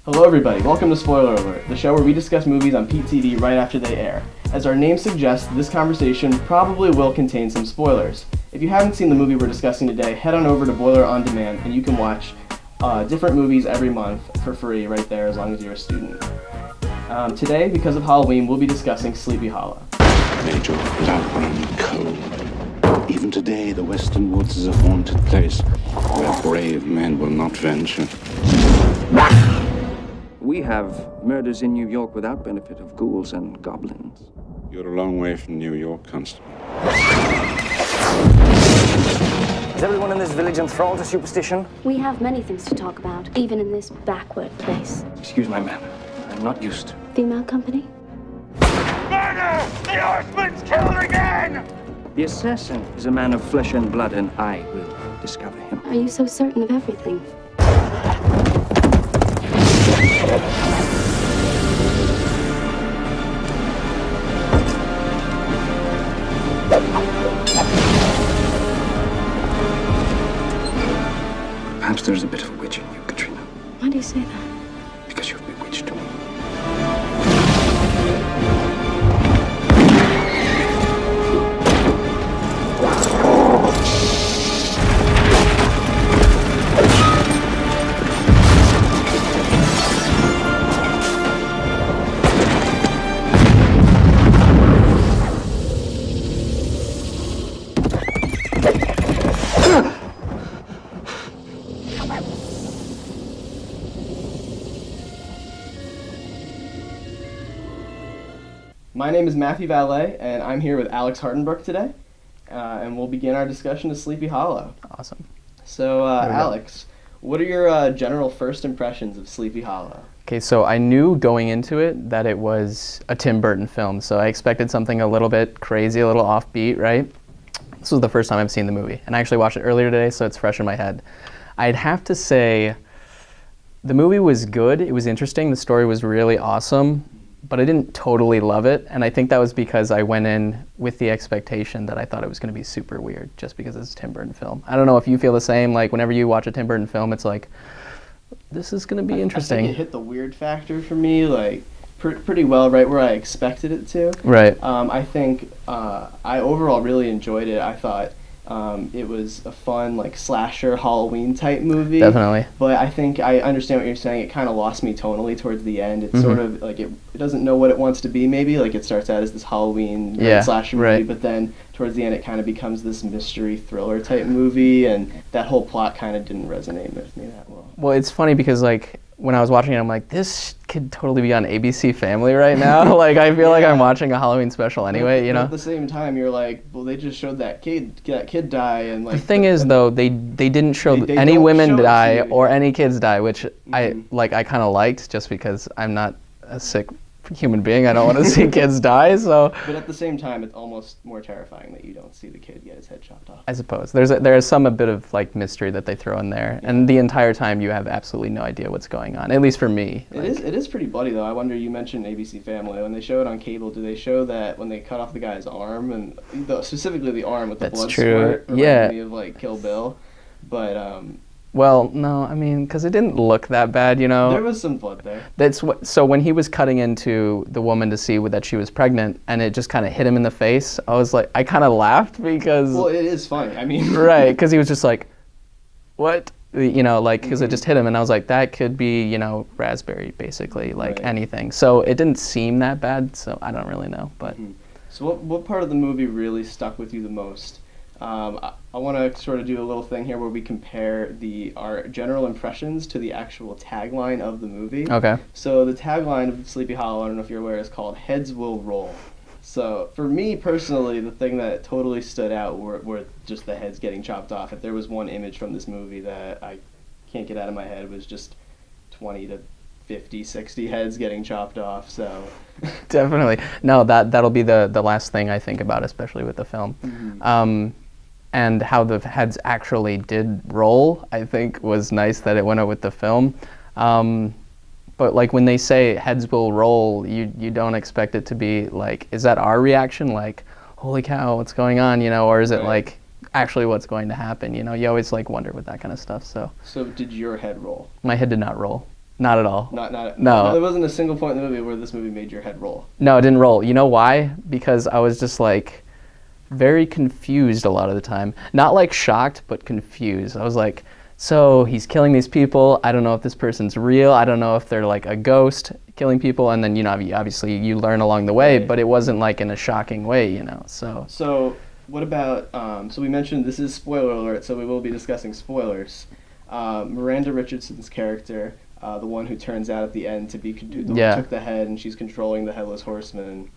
Hello everybody, welcome to Spoiler Alert, the show where we discuss movies on PTV right after they air. As our name suggests, this conversation probably will contain some spoilers. If you haven't seen the movie we're discussing today, head on over to Boiler On Demand and you can watch different movies every month for free right there as long as you're a student. Today, because of Halloween, we'll be discussing Sleepy Hollow. Major, without run cold. Even today, the Western Woods is a haunted place where brave men will not venture. We have murders in New York without benefit of ghouls and goblins. You're a long way from New York, Constable. Is everyone in this village enthralled to superstition? We have many things to talk about, even in this backward place. Excuse my manner. I'm not used. Female company? Murder! The Horseman's killed again! The assassin is a man of flesh and blood, and I will discover him. Are you so certain of everything? Perhaps there's a bit of a witch in you, Katrina. Why do you say that? Because you've bewitched me. My name is Matthew Valet, and I'm here with Alex Hartenbrook today, and we'll begin our discussion of Sleepy Hollow. Awesome. So, Alex, what are your general first impressions of Sleepy Hollow? Okay, so I knew going into it that it was a Tim Burton film, so I expected something a little bit crazy, a little offbeat, right? This was the first time I've seen the movie, and I actually watched it earlier today, so it's fresh in my head. I'd have to say the movie was good, it was interesting, the story was really awesome, but I didn't totally love it, and I think that was because I went in with the expectation that I thought it was going to be super weird, just because it's a Tim Burton film. I don't know if you feel the same, like whenever you watch a Tim Burton film, it's like, this is going to be interesting. I think it hit the weird factor for me, like, pretty well, right where I expected it to. Right. I think I overall really enjoyed it. I thought it was a fun, like, slasher Halloween type movie. Definitely. But I think I understand what you're saying. It kind of lost me tonally towards the end. It's sort of like it doesn't know what it wants to be. Maybe like it starts out as this Halloween slasher movie, but then towards the end it kind of becomes this mystery thriller type movie, and that whole plot kind of didn't resonate with me that well. Well, it's funny because like when I was watching it, I'm like, this could totally be on ABC Family right now. Like, I feel like I'm watching a Halloween special anyway, you know? At the same time, you're like, well, they just showed that kid die, and like... The thing is, though, they didn't show they any don't women show it die to you. or any kids die, which I kind of liked just because I'm not a sick human being. I don't want to see kids die, so... But at the same time, it's almost more terrifying that you don't see the kid get his head chopped off. I suppose. There is a bit of like mystery that they throw in there, and the entire time you have absolutely no idea what's going on, at least for me. It is pretty bloody, though. I wonder, you mentioned ABC Family. When they show it on cable, do they show that when they cut off the guy's arm, and specifically the arm with the That's blood true. squirt? Yeah. Reminded me of, like, Kill Bill. But, Well, no, I mean, because it didn't look that bad, you know? there was some blood there. So when he was cutting into the woman to see that she was pregnant, and it just kind of hit him in the face, I was like, I kind of laughed because... Well, it is funny. I mean... Right, because he was just like, what? You know, like, because it just hit him, and I was like, that could be, you know, raspberry, basically, like anything. So it didn't seem that bad, so I don't really know, but... So what part of the movie really stuck with you the most? I want to sort of do a little thing here where we compare our general impressions to the actual tagline of the movie. Okay. So the tagline of Sleepy Hollow, I don't know if you're aware, is called "Heads Will Roll." So for me personally, the thing that totally stood out were just the heads getting chopped off. If there was one image from this movie that I can't get out of my head, it was just 20 to 50, 60 heads getting chopped off. So Definitely. No, that'll be the last thing I think about, especially with the film. And how the heads actually did roll, I think was nice that it went out with the film. But like when they say heads will roll, you don't expect it to be like, is that our reaction? Like, holy cow, what's going on? You know, or is it like actually what's going to happen? You know, you always like wonder with that kind of stuff. So did your head roll? my head did not roll. Not at all. Not. No. There wasn't a single point in the movie where this movie made your head roll. No, it didn't roll. You know why? Because I was just like very confused a lot of the time. Not like shocked, but confused. I was like, so he's killing these people. I don't know if this person's real. I don't know if they're like a ghost killing people. And then, you know, obviously you learn along the way, Right. but it wasn't like in a shocking way, you know, so. So, what about, so we mentioned this is spoiler alert, so we will be discussing spoilers. Miranda Richardson's character, the one who turns out at the end to be, the one Yeah. who took the head and she's controlling the Headless Horseman.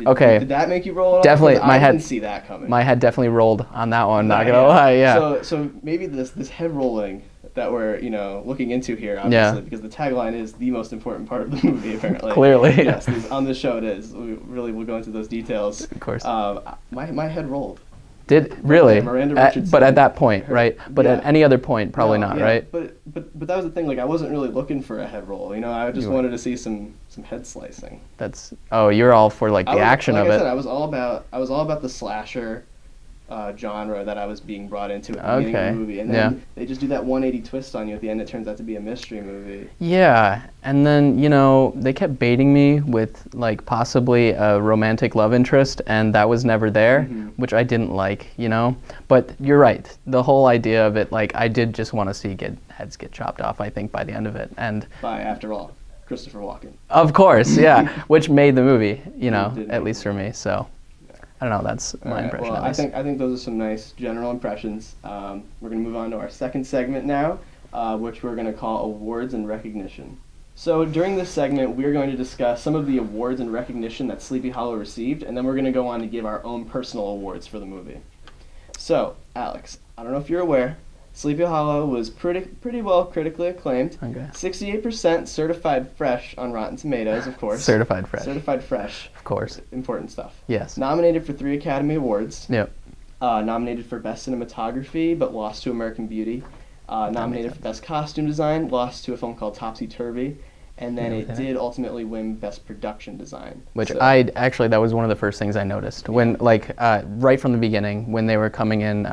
Okay. Did that make you roll at all? Definitely, 'Cause my I head- didn't see that coming. My head definitely rolled on that one, not Yeah, gonna lie, yeah. So maybe this head rolling that we're, you know, looking into here, obviously, because the tagline is the most important part of the movie, apparently. Clearly. Yes, on this show it is. We really will go into those details. Of course. My head rolled. Did really? Yeah, Miranda Richardson. But at that point, Her- right? But at yeah. any other point, probably No, not, yeah, right? But that was the thing. Like, I wasn't really looking for a head roll. You know, I just You were. wanted to see some head slicing. That's you're all for like the action like of I it. said, I was all about the slasher genre that I was being brought into at the beginning of Okay, the movie, and then yeah. they just do that 180 twist on you at the end. It turns out to be a mystery movie. Yeah, and then, you know, they kept baiting me with like possibly a romantic love interest, and that was never there, Mm-hmm. which I didn't like, you know. But you're right. The whole idea of it, like, I did just want to see heads get chopped off, I think, by the end of it. And By, after all, Christopher Walken. of course, yeah, which made the movie, you know, did at make least the for me. So I don't know, that's All my right, impression well, at least. I think those are some nice general impressions. We're going to move on to our second segment now, which we're going to call Awards and Recognition. So during this segment, we're going to discuss some of the awards and recognition that Sleepy Hollow received, and then we're going to go on to give our own personal awards for the movie. So, Alex, I don't know if you're aware, Sleepy Hollow was pretty well critically acclaimed. Okay. 68% certified fresh on Rotten Tomatoes, of course. Certified fresh. Certified fresh. Of course. Important stuff. Yes. Nominated for 3 Academy Awards. Yep. Nominated for Best Cinematography, but lost to American Beauty. Nominated for Best Costume Design, lost to a film called Topsy Turvy. And then it did ultimately win Best Production Design. Which So- actually, that was one of the first things I noticed. When, like, right from the beginning, when they were coming in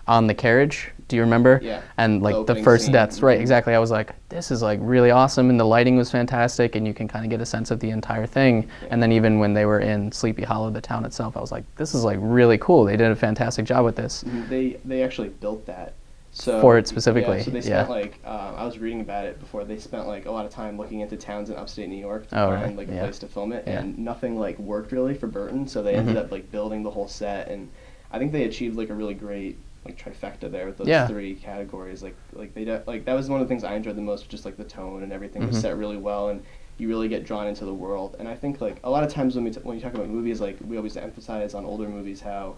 on the carriage, do you remember? Yeah. And, The like, the opening first scene. deaths, right, Mhm. exactly. I was like, this is, like, really awesome, and the lighting was fantastic, and you can kind of get a sense of the entire thing. And then even when they were in Sleepy Hollow, the town itself, I was like, this is, like, really cool. They did a fantastic job with this. They actually built that. So, For it specifically, Yeah, so they yeah. spent like I was reading about it before. They spent like a lot of time looking into towns in upstate New York to Oh, find really? like a Yeah. place to film it, Yeah. and nothing like worked really for Burton. So they ended up like building the whole set, and I think they achieved like a really great like trifecta there with those Yeah. 3 categories. Like that was one of the things I enjoyed the most, just like the tone and everything was set really well, and you really get drawn into the world. And I think like a lot of times when you talk about movies, like we always emphasize on older movies how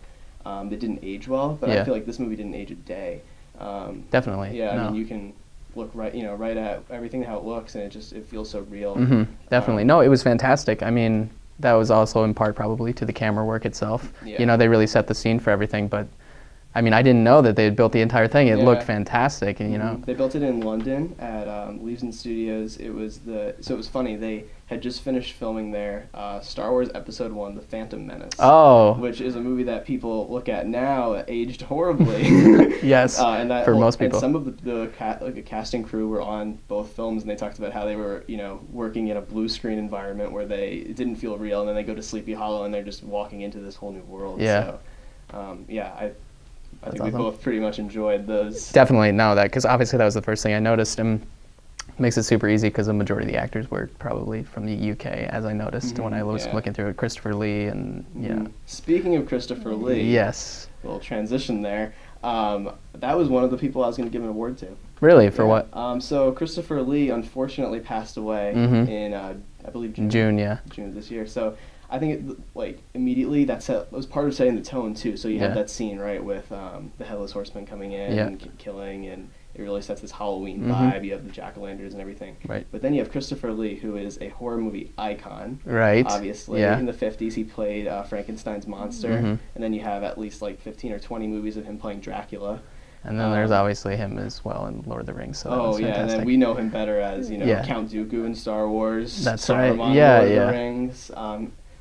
they didn't age well, but I Yeah. feel like this movie didn't age a day. Definitely. Yeah, no. I mean, you can look right at everything how it looks, and it feels so real. Definitely. No, it was fantastic. I mean, that was also in part probably to the camera work itself. Yeah. You know, they really set the scene for everything, but I mean, I didn't know that they had built the entire thing. It looked Yeah. fantastic, and you know. They built it in London at Leavesden Studios. It was funny. They had just finished filming there Star Wars Episode 1: The Phantom Menace. Oh. Which is a movie that people look at now, aged horribly. Yes, and for most people. And some of the casting crew were on both films, and they talked about how they were, working in a blue screen environment where it didn't feel real, and then they go to Sleepy Hollow, and they're just walking into this whole new world. Yeah. So, I think we awesome. both pretty much enjoyed those. Definitely know that, because obviously that was the first thing I noticed, and makes it super easy because the majority of the actors were probably from the UK, as I noticed when I was yeah. looking through it. Christopher Lee and yeah. Speaking of Christopher Lee, Yes. little transition there. That was one of the people I was going to give an award to. Really? For Yeah. what? So Christopher Lee unfortunately passed away in I believe June. June, yeah. June of this year. So I think immediately that was part of setting the tone too. So you have Yeah. that scene right with the Headless Horseman coming in Yeah. and killing, and it really sets this Halloween vibe. You have the jack-o'-lanterns and everything. Right. But then you have Christopher Lee, who is a horror movie icon. Right. Obviously, Yeah. in the 50s he played Frankenstein's monster, and then you have at least like 15 or 20 movies of him playing Dracula. And then there's obviously him as well in Lord of the Rings. So that Oh was yeah, fantastic. and then we know him better as Yeah. Count Dooku in Star Wars. That's Saruman right. in Yeah, Lord of yeah. the Rings.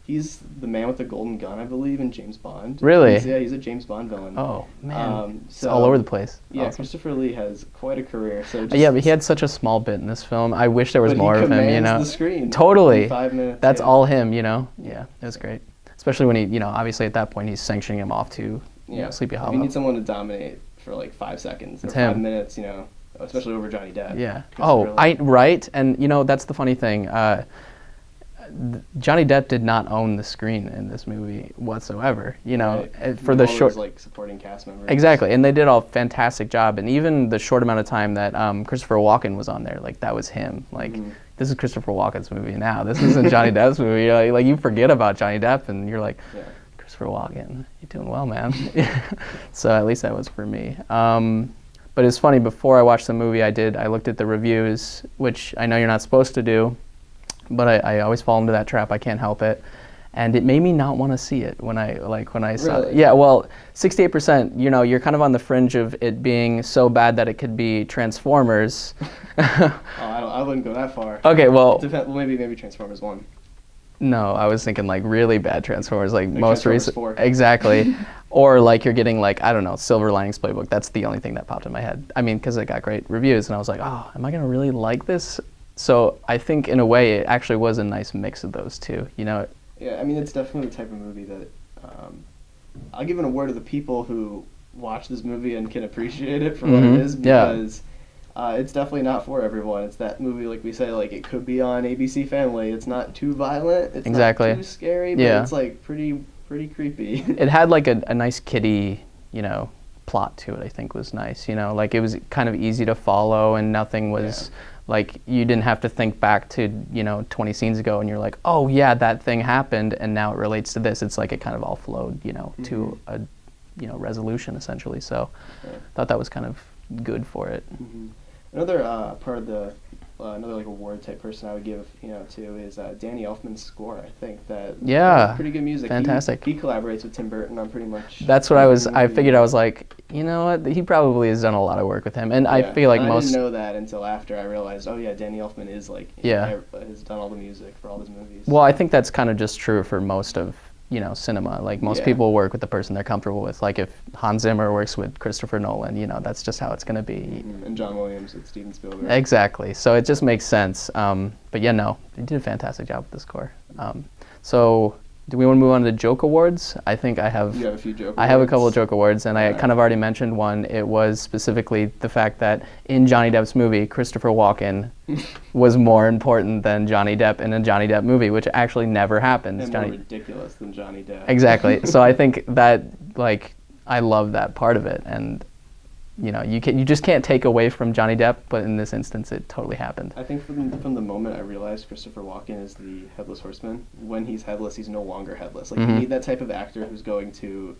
He's the man with the golden gun, I believe, in James Bond. Really? He's a James Bond villain. Oh man, it's so all over the place. Yeah, Awesome. Christopher Lee has quite a career. So Yeah, but he had such a small bit in this film. I wish there was but more he of him. You commands know, the screen totally. in 5 minutes. That's yeah. all him. You know. Yeah, it was great. Especially when he, you know, obviously at that point he's sanctioning him off to, you know, Sleepy Hollow. If you need someone to dominate for like 5 seconds or It's 5 him. minutes, you know, especially over Johnny Depp. Yeah. Christopher Lee. Right. And you know that's the funny thing. Johnny Depp did not own the screen in this movie whatsoever. You know, Right. for the All those, short. like supporting cast members. Exactly, and they did a fantastic job. And even the short amount of time that Christopher Walken was on there, like that was him. Like this is Christopher Walken's movie now. This isn't Johnny Depp's movie. You're like you forget about Johnny Depp, and you're like, Yeah. Christopher Walken, you're doing well, man. So at least that was for me. But it's funny. Before I watched the movie, I looked at the reviews, which I know you're not supposed to do, but I always fall into that trap. I can't help it. And it made me not want to see it when I saw it. Really? Yeah, well, 68%, you know, you're kind of on the fringe of it being so bad that it could be Transformers. Oh, I wouldn't go that far. Okay, well, Well, maybe Transformers 1. no, I was thinking like really bad Transformers, like most Transformers recent. 4. Exactly. Or like you're getting like, I don't know, Silver Linings Playbook. That's the only thing that popped in my head. I mean, because it got great reviews, and I was like, oh, am I going to really like this? So I think in a way it actually was a nice mix of those two, you know? Yeah, I mean, it's definitely the type of movie that I'll give an award to the people who watch this movie and can appreciate it for what it is, Yeah. because it's definitely not for everyone. It's that movie, like we say, like it could be on ABC Family. It's not too violent. It's Exactly. not too scary, but Yeah. it's like pretty creepy. It had like a nice kiddie, you know, plot to it. I think was nice. You know, like it was kind of easy to follow, and nothing was like you didn't have to think back to 20 scenes ago, and you're like, oh yeah, that thing happened, and now it relates to this. It's like it kind of all flowed, to a resolution essentially. So, I thought that was kind of good for it. Another part of the another like award type person I would give to is Danny Elfman's score. I think that pretty good music. Fantastic. He collaborates with Tim Burton on pretty much. That's what I figured. I was like, you know what? He probably has done a lot of work with him, and I feel like I most. didn't know that until after I realized. Oh yeah, Danny Elfman is like has done all the music for all his movies. Well, I think that's kind of just true for most of cinema. Like most people work with the person they're comfortable with. Like if Hans Zimmer works with Christopher Nolan, that's just how it's going to be. And John Williams with Steven Spielberg. Exactly. So it just makes sense. But yeah, no, they did a fantastic job with the score. So do we want to move on to the Joke Awards? I think I have. You have a few Joke Awards. I have a couple of Joke Awards, and I kind of already mentioned one. It was specifically the fact that in Johnny Depp's movie, Christopher Walken was more important than Johnny Depp in a Johnny Depp movie, which actually never happens. And more ridiculous than Johnny Depp. Exactly. So I think that, I love that part of it, and you just can't take away from Johnny Depp, but in this instance, it totally happened. I think from the moment I realized Christopher Walken is the Headless Horseman, when he's headless, he's no longer headless. Like you need that type of actor who's going to,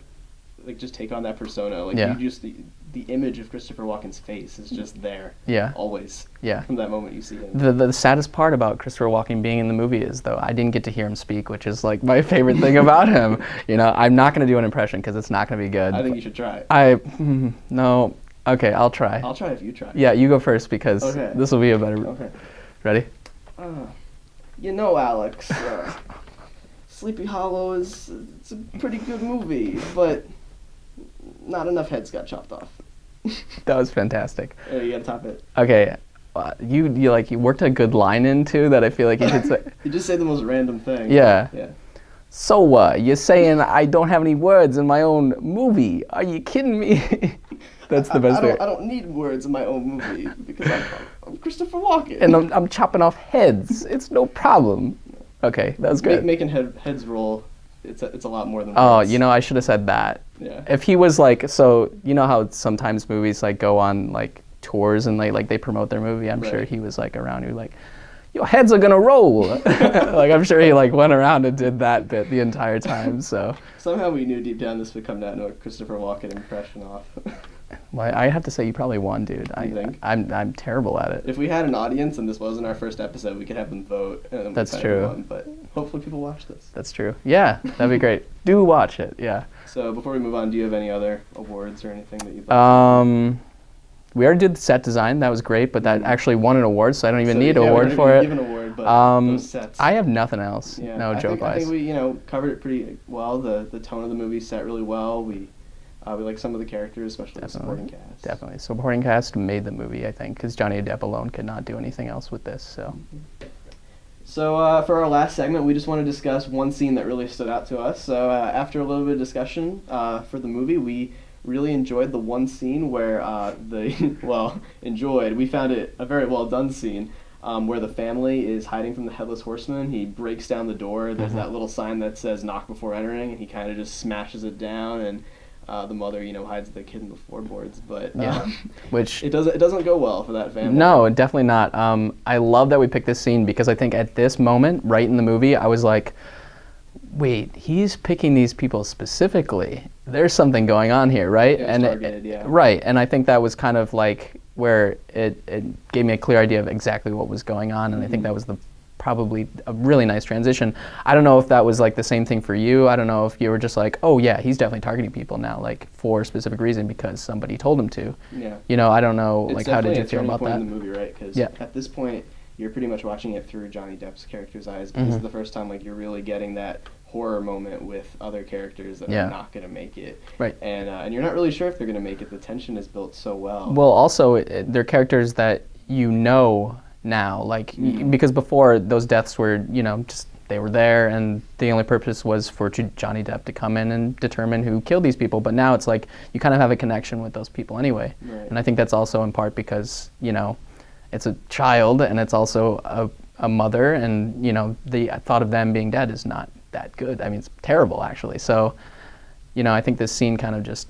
just take on that persona. Like you just the image of Christopher Walken's face is just there. Yeah. Always. Yeah. From that moment you see him. The saddest part about Christopher Walken being in the movie is, though, I didn't get to hear him speak, which is my favorite thing about him. I'm not going to do an impression because it's not going to be good. I think you should try it. No. Okay, I'll try. I'll try if you try. Yeah, you go first because this will be a better. Okay. Ready? Alex, Sleepy Hollow it's a pretty good movie, but not enough heads got chopped off. That was fantastic. Yeah, you gotta top it. Okay, you worked a good line in too that I feel like you should say. You just say the most random thing. Yeah. Yeah. So you're saying I don't have any words in my own movie? Are you kidding me? That's the best thing. I don't need words in my own movie because I'm Christopher Walken. And I'm chopping off heads. It's no problem. Okay, that was good. Making heads roll, it's a lot more than Oh, words. I should have said that. Yeah. If he was so how sometimes movies go on tours and they promote their movie. I'm sure he was around who your heads are gonna roll. I'm sure he went around and did that bit the entire time. So somehow we knew deep down this would come down to a Christopher Walken impression off. well, I have to say you probably won, dude. You think? I'm terrible at it. If we had an audience and this wasn't our first episode, we could have them vote. And That's true. Won, but hopefully people watch this. That's true. Yeah, that'd be great. Do watch it. Yeah. So before we move on, do you have any other awards or anything that you'd like? We already did the set design. That was great, but that actually won an award, so I don't even need an award we for don't it. even give an award, but those sets. I have nothing else. Yeah, No, I joke-wise. think we covered it pretty well. The tone of the movie set really well. We like some of the characters, especially the supporting cast. Definitely. Supporting cast made the movie, I think, because Johnny Depp alone could not do anything else with this. So. So for our last segment, we just want to discuss one scene that really stood out to us. So after a little bit of discussion for the movie, we really enjoyed the one scene where we found it a very well done scene where the family is hiding from the Headless Horseman. He breaks down the door. There's that little sign that says knock before entering, and he kind of just smashes it down, and the mother, hides the kid in the floorboards. But which it doesn't go well for that family. No, definitely not. I love that we picked this scene because I think at this moment, right in the movie, I was like, wait, he's picking these people specifically. There's something going on here, right? Yeah, it's targeted, yeah. Right, and I think that was kind of like where it gave me a clear idea of exactly what was going on, and I think that was probably a really nice transition. I don't know if that was like the same thing for you. I don't know if you were just like, oh yeah, he's definitely targeting people now, like for a specific reason because somebody told him to. Yeah. I don't know, It's like how did you feel definitely about a turning that? point in the movie, right? Because at this point, you're pretty much watching it through Johnny Depp's character's eyes. This is the first time like you're really getting that horror moment with other characters that are not going to make it. Right. And you're not really sure if they're going to make it. The tension is built so well. Well, also, they're characters that now, like, because before those deaths were, just they were there, and the only purpose was for Johnny Depp to come in and determine who killed these people. But now it's like you kind of have a connection with those people anyway. Right. And I think that's also in part because, it's a child, and it's also a mother, and, the thought of them being dead is not that good. I mean, it's terrible, actually. So, I think this scene kind of just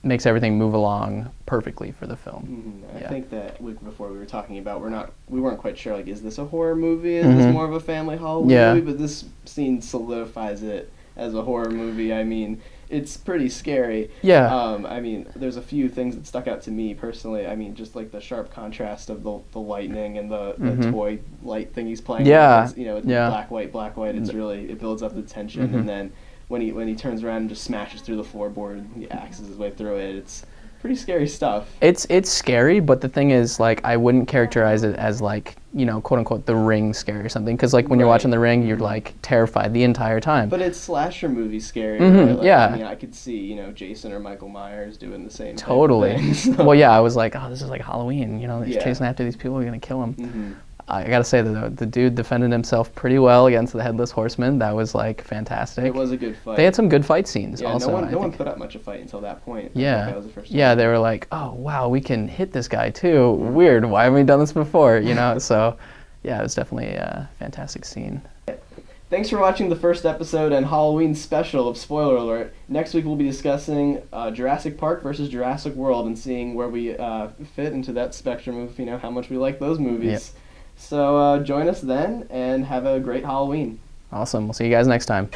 makes everything move along perfectly for the film. I think that before we were talking about, we weren't quite sure, like, is this a horror movie? Is this more of a family Halloween movie? But this scene solidifies it as a horror movie. I mean, it's pretty scary. Yeah. I mean, there's a few things that stuck out to me personally. I mean, just like the sharp contrast of the lightning and the toy light thing he's playing. Yeah. With. It's black, white. It's really, it builds up the tension. And then when he turns around and just smashes through the floorboard, he axes his way through it. It's pretty scary stuff. It's scary, but the thing is, like, I wouldn't characterize it as like, quote unquote, The Ring scary or something. Because like when you're watching The Ring, you're like terrified the entire time. But it's slasher movie scary. Right? Like, yeah. I mean, I could see Jason or Michael Myers doing the same. Totally. Thing, so. Well, yeah, I was like, oh, this is like Halloween. He's chasing after these people. You're gonna kill him. I gotta say that the dude defended himself pretty well against the Headless Horseman. That was like fantastic. It was a good fight. They had some good fight scenes. Yeah, also. No one put up much of a fight until that point. Yeah. That was the first time. Yeah, they were like, oh wow, we can hit this guy too. Weird. Why haven't we done this before? So, yeah, it was definitely a fantastic scene. Thanks for watching the first episode and Halloween special of Spoiler Alert. Next week we'll be discussing Jurassic Park versus Jurassic World and seeing where we fit into that spectrum of how much we like those movies. Yep. So join us then and have a great Halloween. Awesome. We'll see you guys next time.